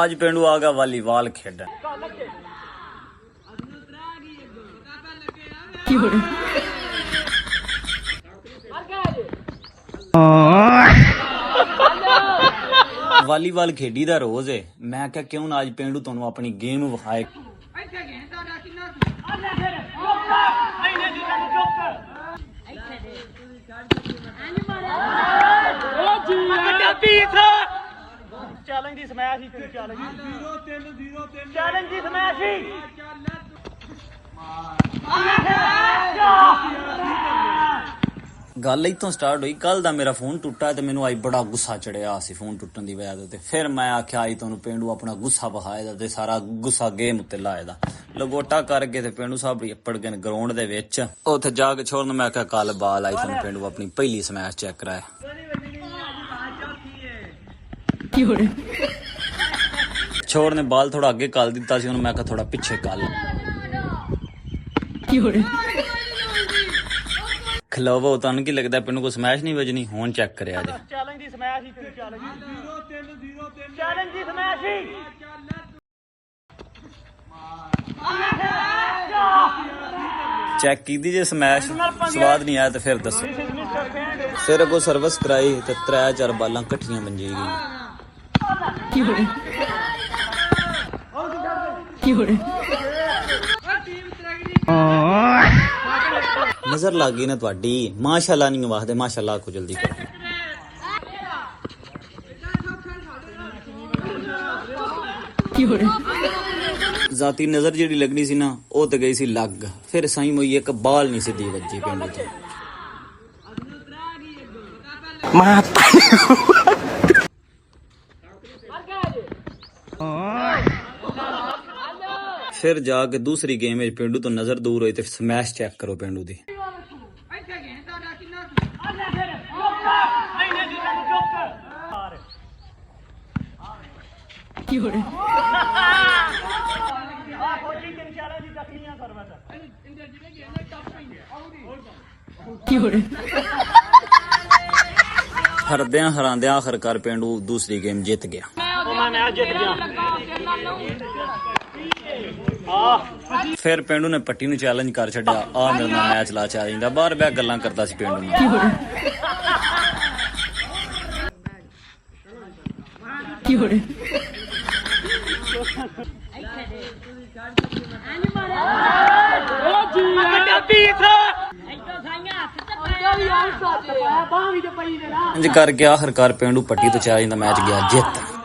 ਅੱਜ ਪਿੰਡੂ ਆ ਗਿਆ ਵਾਲੀਬਾਲ ਖੇਡਣ। ਵਾਲੀਬਾਲ ਖੇਡੀ ਦਾ ਰੋਜ਼ ਹੈ। ਮੈਂ ਕਿਹਾ ਕਿਉਂ ਨਾ ਅੱਜ ਪਿੰਡੂ ਤੁਹਾਨੂੰ ਆਪਣੀ ਗੇਮ ਵਿਖਾਏ। ਚੈਲੰਜ ਦੀ ਸਮੈਸ਼ ਹੀ ਤੇਰੀ ਚੈਲੰਜ 0-3 ਚੈਲੰਜ ਦੀ ਸਮੈਸ਼ ਹੀ ਗੱਲ ਇੱਥੋਂ ਸਟਾਰਟ ਹੋਈ। ਕੱਲ ਦਾ ਮੇਰਾ ਫੋਨ ਟੁੱਟਾ ਤੇ ਮੈਨੂੰ ਅੱਜ ਬੜਾ ਗੁੱਸਾ ਚੜਿਆ ਸੀ ਫੋਨ ਟੁੱਟਣ ਦੀ ਵਜ੍ਹਾ ਤੇ। ਫਿਰ ਮੈਂ ਆਖਿਆ ਅੱਜ ਤੁਹਾਨੂੰ ਪਿੰਡੂ ਆਪਣਾ ਗੁੱਸਾ ਵਿਖਾਏਦਾ ਤੇ ਸਾਰਾ ਗੁੱਸਾ ਗੇਮ ਉੱਤੇ ਲਾਏਦਾ। ਲਗੋਟਾ ਕਰਕੇ ਤੇ ਪਿੰਡੂ ਸਾਹਿਬ ਅੱਪੜ ਗਏ ਗਰਾਊਂਡ ਦੇ ਵਿੱਚ। ਉੱਥੇ ਜਾ ਕੇ ਛੋੜਨ ਮੈਂ ਆਖਿਆ ਕੱਲ ਬਾਲ ਆਈ ਤੁਹਾਨੂੰ ਪਿੰਡੂ ਆਪਣੀ ਪਹਿਲੀ ਸਮੈਸ਼ ਚੈੱਕ ਕਰਾਇਆ। ਛੋੜ ਨੇ ਬਾਲ ਥੋੜਾ ਅੱਗੇ ਕੱਲ ਦਿੱਤਾ ਸੀ ਉਹਨੂੰ, ਮੈਂ ਕਿਹਾ ਥੋੜਾ ਪਿੱਛੇ ਕੱਲ। ਖਲੋਵੋ ਤੁਹਾਨੂੰ ਕੀ ਲੱਗਦਾ ਪਿੰਡੂ ਕੋ ਸਮੈਸ਼ ਨਹੀਂ ਵੱਜਣੀ? ਹੁਣ ਚੈੱਕ ਕਰਿਆ ਜੇ। ਚੈਲੰਜ ਦੀ ਸਮੈਸ਼ ਹੀ ਤੇਰੀ ਚੈਲੰਜ 0-3 ਚੈਲੰਜ ਦੀ ਸਮੈਸ਼ ਹੀ ਚੈੱਕ ਕੀਤੀ ਜੇ ਸਮੈਸ਼ ਸਵਾਦ ਨਹੀਂ ਆਇਆ ਤੇ ਫਿਰ ਦੱਸੋ। ਫਿਰ ਅੱਗੋਂ ਸਰਵਿਸ ਕਰਾਈ ਤੇ 3-4 ਬਾਲਾਂ ਇਕੱਠੀਆਂ ਮੰਜੀ ਗਈਆਂ। ਨਜ਼ਰ ਲੱਗ ਗਈ ਨਾ ਤੁਹਾਡੀ। ਮਾਸ਼ਾਅੱਲਾ ਨਹੀਂ ਵਾਖਦੇ, ਮਾਸ਼ਾਅੱਲਾ ਕੋ ਜਲਦੀ ਕਰੋ। ਜ਼ਾਤੀ ਨਜ਼ਰ ਜਿਹੜੀ ਲੱਗਣੀ ਸੀ ਨਾ ਉਹ ਤੇ ਗਈ ਸੀ ਲੱਗ। ਫਿਰ ਸਾਈ ਮੋਈ ਇੱਕ ਬਾਲ ਨਹੀਂ ਸਿੱਧੀ ਵੱਜੀ ਪਿੰਡੂ ਤੇ। ਫਿਰ ਜਾ ਕੇ ਦੂਸਰੀ ਗੇਮ ਵਿੱਚ ਪਿੰਡੂ ਤੋਂ ਨਜ਼ਰ ਦੂਰ ਹੋਈ ਤੇ ਸਮੈਸ਼ ਚੈੱਕ ਕਰੋ ਪਿੰਡੂ ਦੀ। ਹਰਦਿਆਂ ਹਰਾਂਦਿਆਂ ਆਖਰਕਾਰ ਪਿੰਡੂ ਦੂਸਰੀ ਗੇਮ ਜਿੱਤ ਗਿਆ। ਫਿਰ ਪਿੰਡੂ ਨੇ ਪੱਟੀ ਨੂੰ ਚੈਲੰਜ ਕਰ ਛੱਡਿਆ, ਆ ਮੇਰੇ ਨਾਲ ਮੈਚ ਲਾ ਚਾ ਜਾਂਦਾ। ਬਾਹਰ ਬਹਿ ਗੱਲਾਂ ਕਰਦਾ ਸੀ ਪਿੰਡੂ ਨਾਲ। ਇੰਜ ਕਰਕੇ ਆਖਰਕਾਰ ਪਿੰਡੂ ਪੱਟੀ ਤੋਂ ਚਾ ਜਾਂਦਾ, ਮੈਚ ਗਿਆ ਜਿੱਤ।